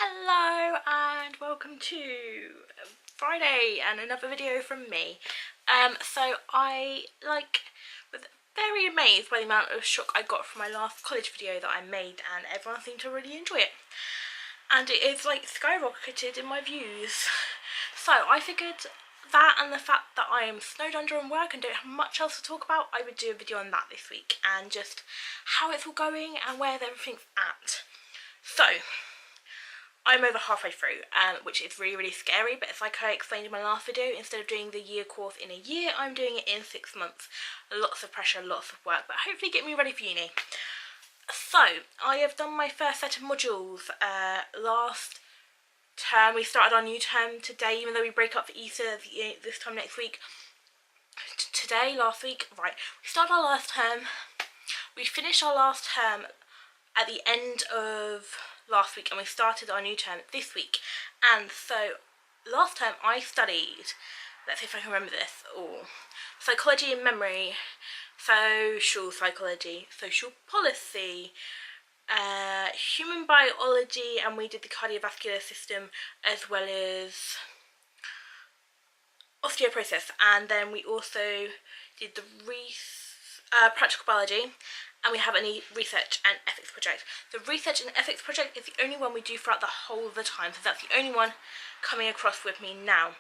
Hello and welcome to Friday and another video from me. So I was very amazed by the amount of shock I got from my last college video that I made, and everyone seemed to really enjoy it. And it is skyrocketed in my views. So I figured that, and the fact that I am snowed under in work and don't have much else to talk about, I would do a video on that this week and just how it's all going and where everything's at. So I'm over halfway through, which is really scary, but it's like I explained in my last video, instead of doing the year course in a year, I'm doing it in 6 months. Lots of pressure, lots of work, but hopefully get me ready for uni. So, I have done my first set of modules last term. We started our new term today, even though we break up for Easter this time next week. Last week, right, we started our last term. We finished our last term at the end of last week, and we started our new term this week. And so last term I studied, let's see if I can remember this, psychology and memory, social psychology, social policy, human biology, and we did the cardiovascular system as well as osteoporosis. And then we also did the practical biology, and we have a research and ethics project. The research and ethics project is the only one we do throughout the whole of the time, so that's the only one coming across with me now.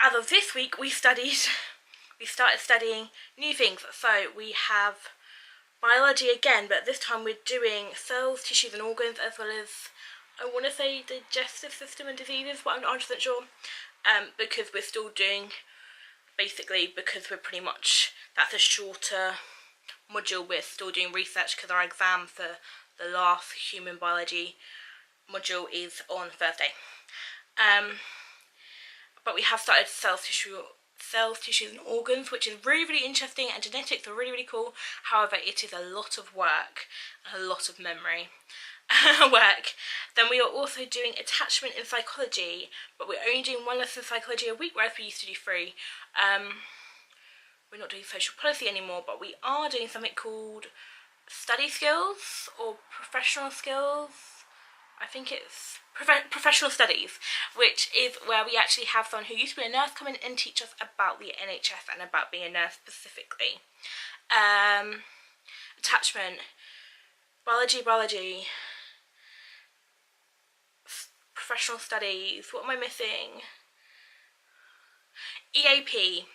As of this week, we started studying new things. So we have biology again, but this time we're doing cells, tissues and organs, as well as, I want to say, digestive system and diseases, but I'm not 100% sure, because we're still doing, basically, because we're pretty much, that's a shorter module, we're still doing research because our exam for the last human biology module is on Thursday. But we have started cells, tissues and organs, which is really interesting, and genetics are really cool. However, it is a lot of work and a lot of memory work. Then we are also doing attachment in psychology, but we're only doing one lesson in psychology a week, whereas we used to do 3. We're not doing social policy anymore, but we are doing something called study skills or professional skills. I think it's professional studies, which is where we actually have someone who used to be a nurse come in and teach us about the NHS and about being a nurse specifically. Attachment, biology, professional studies, what am I missing? EAP.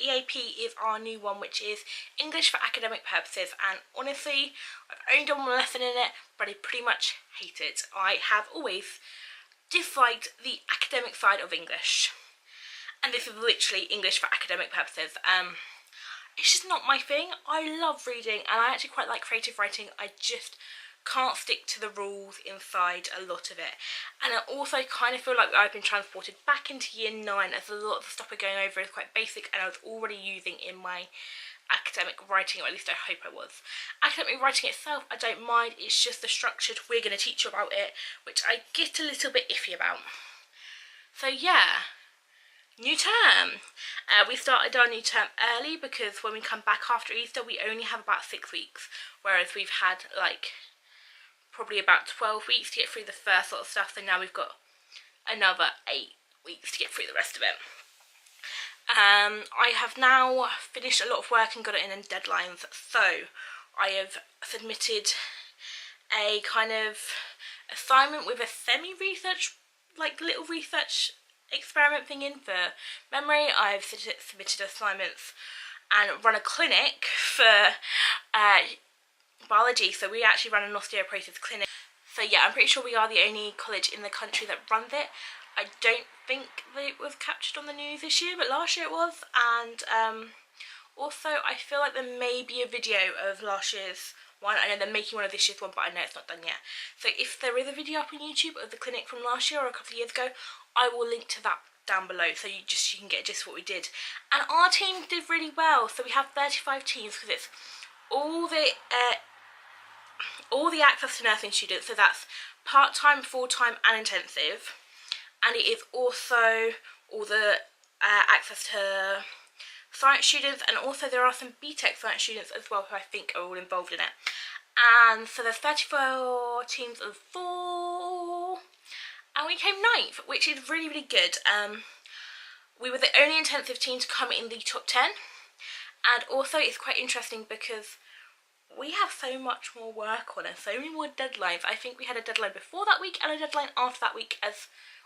EAP is our new one, which is English for academic purposes, and honestly, I've only done one lesson in it, but I pretty much hate it. I have always disliked the academic side of English, and this is literally English for academic purposes. It's just not my thing. I love reading, and I actually quite like creative writing. I just can't stick to the rules inside a lot of it, and I also kind of feel like I've been transported back into year 9, as a lot of the stuff we're going over is quite basic and I was already using in my academic writing, or at least I hope I was. Academic writing itself I don't mind, it's just the structured we're going to teach you about it, which I get a little bit iffy about. So yeah, new term. We started our new term early because when we come back after Easter we only have about 6 weeks, whereas we've had probably about 12 weeks to get through the first sort of stuff, so now we've got another 8 weeks to get through the rest of it. I have now finished a lot of work and got it in deadlines, so I have submitted a kind of assignment with a semi-research, little research experiment thing in for memory. I've submitted assignments and run a clinic for biology, so we actually run an osteoporosis clinic. So yeah, I'm pretty sure we are the only college in the country that runs it. I don't think that it was captured on the news this year, but last year it was. And also I feel like there may be a video of last year's one. I know they're making one of this year's one, but I know it's not done yet. So if there is a video up on YouTube of the clinic from last year or a couple of years ago, I will link to that down below, so you can get a gist of what we did. And our team did really well. So we have 35 teams, because it's all the access to nursing students, so that's part-time, full-time and intensive, and it is also all the access to science students, and also there are some BTEC science students as well who I think are all involved in it. And so there's 34 teams of 4, we came 9th, which is really, really good. We were the only in 10th 15 to come in the top 10, and also it's quite interesting because we have so much more work on us, so many more deadlines. I think we had a deadline before that week and a deadline after that week,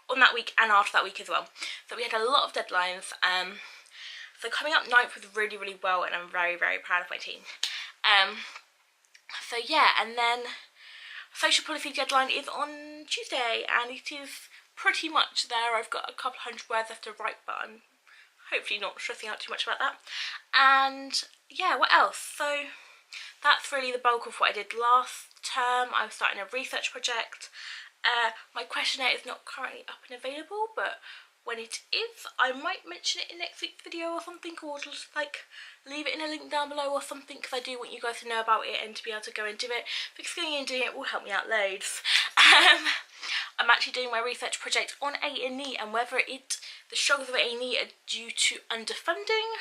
on that week and after that week as well. So we had a lot of deadlines. So coming up 9th was really, really well, and I'm very, very proud of my team. So yeah, and then social policy deadline is on Tuesday, and it is pretty much there. I've got a couple hundred words left to write, but I'm hopefully not stressing out too much about that. And yeah, what else? So that's really the bulk of what I did last term. I'm starting a research project. My questionnaire is not currently up and available, but when it is, I might mention it in next week's video or something, or just like leave it in a link down below or something, because I do want you guys to know about it and to be able to go and do it, because going and doing it will help me out loads. I'm actually doing my research project on A&E, and whether the struggles of A&E are due to underfunding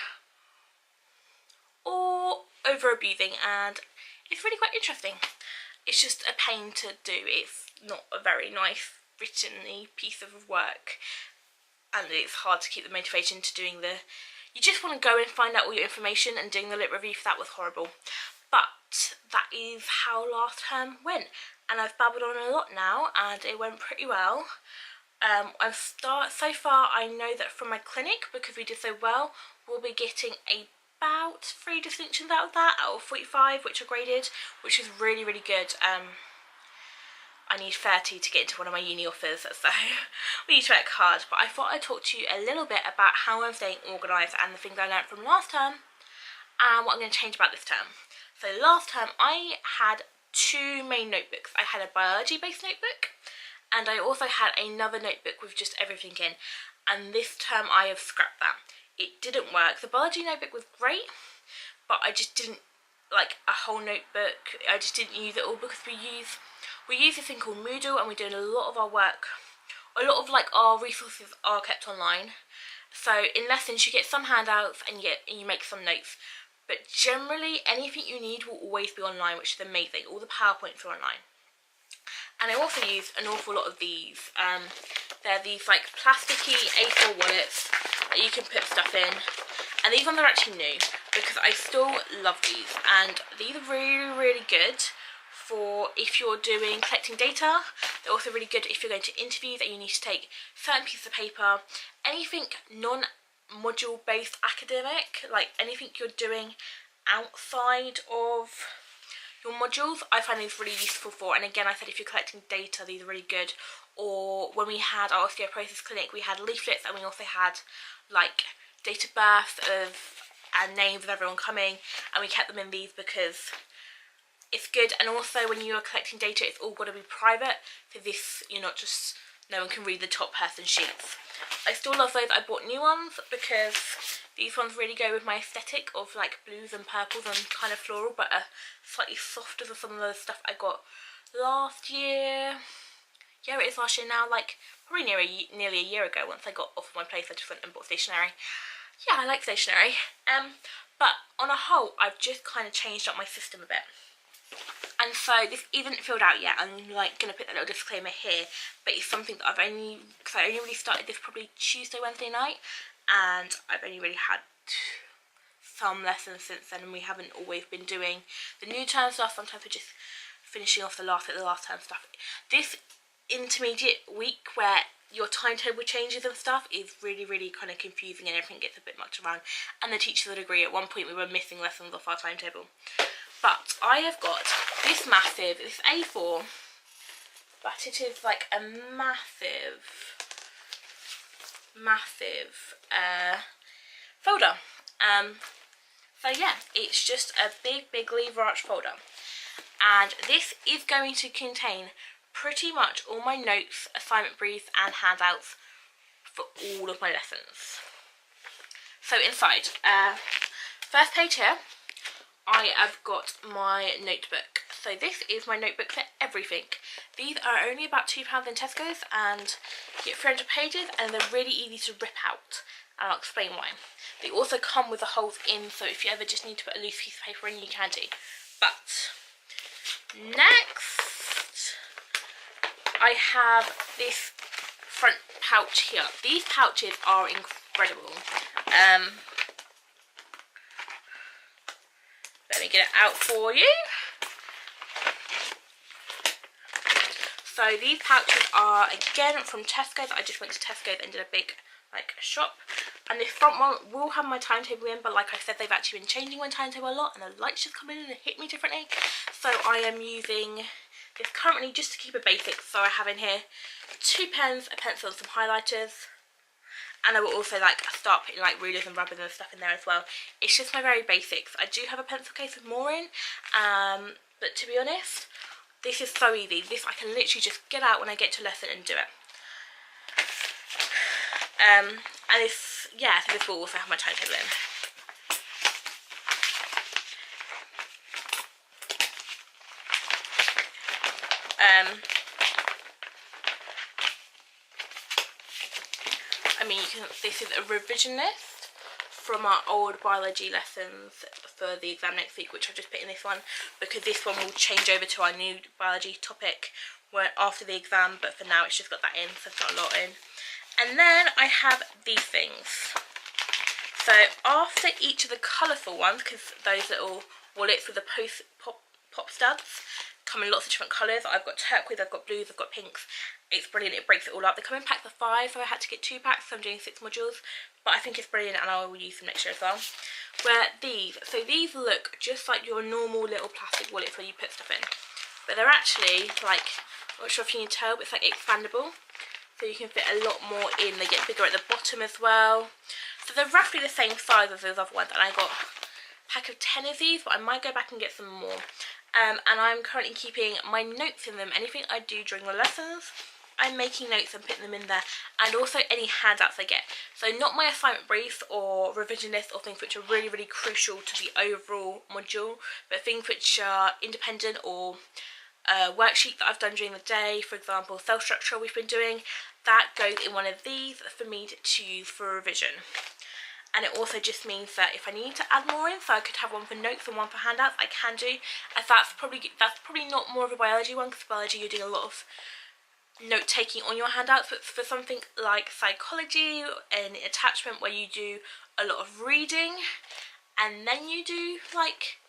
or over-abusing, and it's really quite interesting. It's just a pain to do. It's not a very nice written piece of work, and it's hard to keep the motivation to doing you just want to go and find out all your information, and doing the lit review for that was horrible. But that is how last term went, and I've babbled on a lot now, and it went pretty well. So far I know that from my clinic, because we did so well, we'll be getting about 3 distinctions out of that, out of 45, which are graded, which is really, really good. I need 30 to get into one of my uni offers, so we need to work hard. But I thought I'd talk to you a little bit about how I'm staying organised and the things I learned from last term and what I'm going to change about this term. So last term I had 2 main notebooks. I had a biology based notebook, and I also had another notebook with just everything in, and this term I have scrapped that. It didn't work. The biology notebook was great, but I just didn't like a whole notebook. I just didn't use it all, because we use this thing called Moodle, and we're doing a lot of our work, a lot of like our resources are kept online. So in lessons you get some handouts and you make some notes, but generally anything you need will always be online, which is amazing. All the PowerPoints are online. And I also use an awful lot of these. They're these like plasticky A4 wallets that you can put stuff in, and these ones are actually new because I still love these, and these are really, really good for if you're collecting data. They're also really good if you're going to interviews and you need to take certain pieces of paper, anything non-module based academic, like anything you're doing outside of your modules, I find these really useful for. And again, I said if you're collecting data, these are really good. Or when we had our osteoporosis clinic, we had leaflets, and we also had like date of birth and names of everyone coming, and we kept them in these because it's good. And also when you are collecting data, it's all got to be private, so this, you're not just, no one can read the top person sheets. I still love those. I bought new ones because these ones really go with my aesthetic of like blues and purples and kind of floral, but are slightly softer than some of the stuff I got last year. Yeah, it is last year now, like probably nearly a year ago. Once I got off of my place, I just went and bought stationery. Yeah, I like stationery. But on a whole, I've just kind of changed up my system a bit. And so this isn't filled out yet. I'm like going to put that little disclaimer here, but it's something that I only really started this probably Tuesday, Wednesday night, and I've only really had some lessons since then, and we haven't always been doing the new term stuff. Sometimes we're just finishing off the last term stuff. This intermediate week where your timetable changes and stuff is really, really kind of confusing, and everything gets a bit much around, and the teachers would agree. At one point we were missing lessons off our timetable. But I have got this A4, but it is like a massive folder. So yeah, it's just a big lever arch folder, and this is going to contain pretty much all my notes, assignment briefs and handouts for all of my lessons. So inside, first page here, I have got my notebook. So this is my notebook for everything. These are only about £2 in Tesco's, and you get 300 pages, and they're really easy to rip out, and I'll explain why. They also come with the holes in, so if you ever just need to put a loose piece of paper in, you can do. But next, I have this front pouch here. These pouches are incredible. Let me get it out for you. So these pouches are again from Tesco's. I just went to Tesco's and did a big shop. And this front one will have my timetable in, but like I said, they've actually been changing my timetable a lot, and the lights just come in and hit me differently. So I am using this currently just to keep it basic. So I have in here 2 pens, a pencil, and some highlighters. And I will also start putting rulers and rubbers and stuff in there as well. It's just my very basics. I do have a pencil case with more in, but to be honest, this is so easy. This I can literally just get out when I get to a lesson and do it. And this, yeah, so this will also have my timetable in. I mean, this is a revision list from our old biology lessons for the exam next week, which I've just put in this one, because this one will change over to our new biology topic after the exam, but for now it's just got that in, so it's not a lot in. And then I have these things. So after each of the colourful ones, because those little wallets with the pop studs come in lots of different colours. I've got turquoise, I've got blues, I've got pinks. It's brilliant, it breaks it all up. They come in packs of 5, so I had to get 2 packs, so I'm doing 6 modules. But I think it's brilliant, and I will use them next year as well. Where these look just like your normal little plastic wallets where you put stuff in. But they're actually I'm not sure if you can tell, but it's expandable. So you can fit a lot more in. They get bigger at the bottom as well. So they're roughly the same size as those other ones, and I got a pack of 10 of these, but I might go back and get some more. And I'm currently keeping my notes in them. Anything I do during the lessons, I'm making notes and putting them in there, and also any handouts I get. So not my assignment briefs or revision lists or things which are really, really crucial to the overall module, but things which are independent, or a worksheet that I've done during the day, for example, cell structure we've been doing, that goes in one of these for me to use for revision. And it also just means that if I need to add more in, so I could have one for notes and one for handouts, I can do. And that's probably not more of a biology one, because biology you're doing a lot of note taking on your handouts, but for something like psychology and attachment where you do a lot of reading and then you do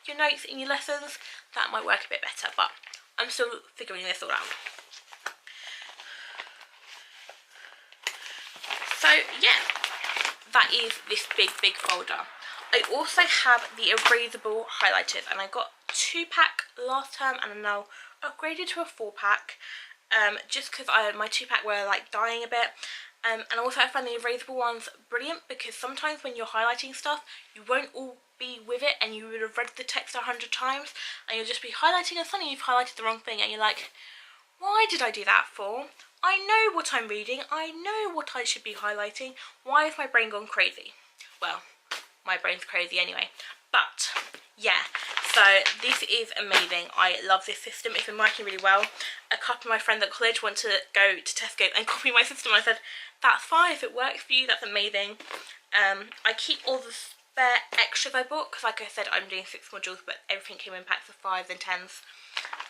your notes in your lessons, that might work a bit better, but I'm still figuring this all out. So yeah, that is this big folder. I also have the erasable highlighters, and I got 2-pack last term and I'm now upgraded to a 4-pack, just because my 2-pack were dying a bit. And also I found the erasable ones brilliant, because sometimes when you're highlighting stuff, you won't all be with it, and you would have read the text 100 times, and you'll just be highlighting and suddenly you've highlighted the wrong thing, and you're like, why did I do that for? I know what I'm reading, I know what I should be highlighting, why has my brain gone crazy? Well, my brain's crazy anyway. But yeah, so this is amazing. I love this system. It's been working really well. A couple of my friends at college want to go to Tesco and copy my system. I said, that's fine, if it works for you, that's amazing. I keep all the spare extras I bought, because like I said, I'm doing 6 modules, but everything came in packs of 5s and 10s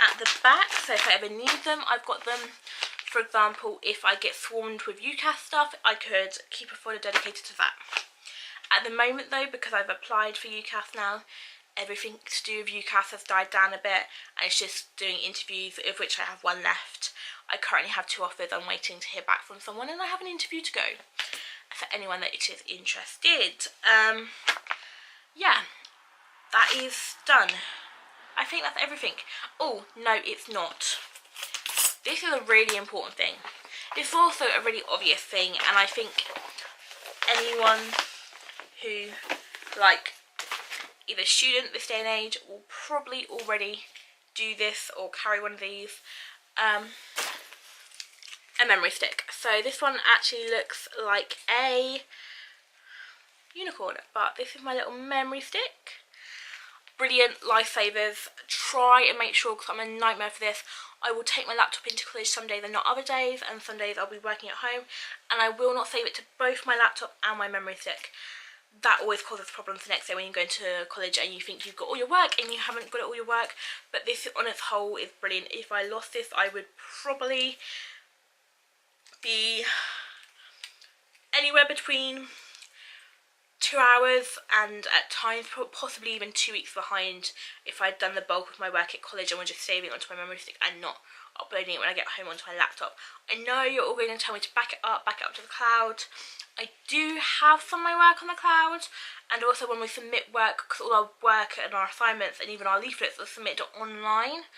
at the back, so if I ever need them, I've got them. For example, if I get swarmed with UCAS stuff, I could keep a folder dedicated to that. At the moment though, because I've applied for UCAS now, everything to do with UCAS has died down a bit, and it's just doing interviews, of which I have 1 left. I currently have 2 offers. I'm waiting to hear back from someone, and I have an interview to go, for anyone that is interested. Yeah, that is done. I think that's everything. Oh, no, it's not. This is a really important thing. It's also a really obvious thing, and I think anyone who, either student this day and age will probably already do this or carry one of these. A memory stick. So this one actually looks like a unicorn, but this is my little memory stick. Brilliant, lifesavers. Try and make sure, because I'm a nightmare for this, I will take my laptop into college some days and not other days, and some days I'll be working at home, and I will not save it to both my laptop and my memory stick. That always causes problems the next day when you're going to college and you think you've got all your work and you haven't got all your work. But this on its whole is brilliant. If I lost this, I would probably be anywhere between 2 hours and at times possibly even 2 weeks behind if I'd done the bulk of my work at college and was just saving it onto my memory stick and not uploading it when I get home onto my laptop. I know you're all going to tell me to back it up to the cloud. I do have some of my work on the cloud, and also when we submit work, because all our work and our assignments and even our leaflets are submitted online,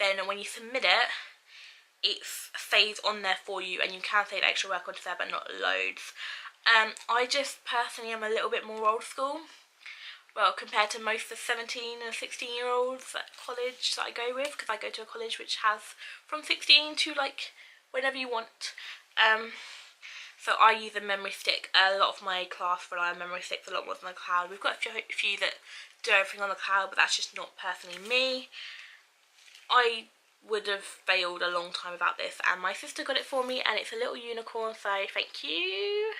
then when you submit it, it stays on there for you and you can save extra work onto there but not loads. I just personally am a little bit more old school, well, compared to most of the 17 and 16 year olds at college that I go with, because I go to a college which has from 16 to like whenever you want. So I use a memory stick. A lot of my class rely on memory sticks a lot more than the cloud. We've got a few that do everything on the cloud, but that's just not personally me. I would have failed a long time without this, and my sister got it for me, and it's a little unicorn, so thank you.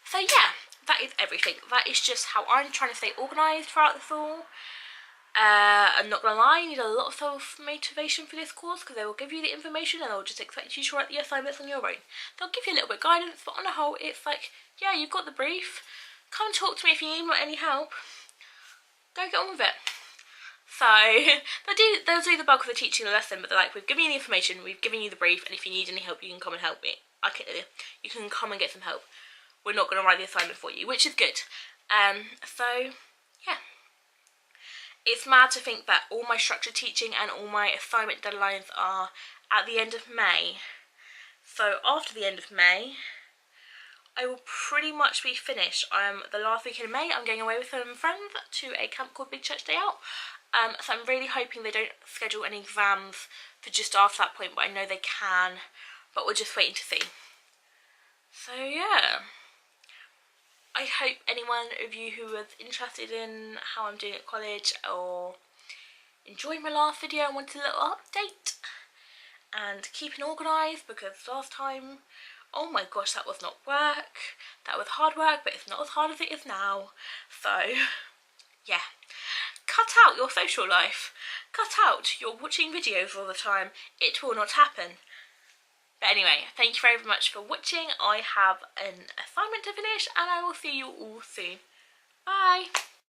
So yeah, that is everything. That is just how I'm trying to stay organised throughout this all. I'm not gonna lie, you need a lot of self-motivation for this course, because they will give you the information and they'll just expect you to write the assignments on your own. They'll give you a little bit of guidance, but on the whole it's like, yeah, you've got the brief, come talk to me if you need any help, go get on with it. So they'll do the bulk of the teaching the lesson, but they're like, we've given you the information, we've given you the brief, and if you need any help you can come and help me. You can come and get some help. We're not going to write the assignment for you, which is good. So yeah, it's mad to think that all my structured teaching and all my assignment deadlines are at the end of May. So after the end of May, I will pretty much be finished. The last week in May, I'm going away with some friends to a camp called Big Church Day Out. So I'm really hoping they don't schedule any exams for just after that point, but I know they can. But we're just waiting to see. So yeah, I hope anyone of you who was interested in how I'm doing at college or enjoyed my last video and wanted a little update and keeping organised, because last time, oh my gosh, that was not work. That was hard work, but it's not as hard as it is now. So yeah, cut out your social life. Cut out your watching videos all the time. It will not happen. But anyway, thank you very much for watching. I have an assignment to finish and I will see you all soon. Bye!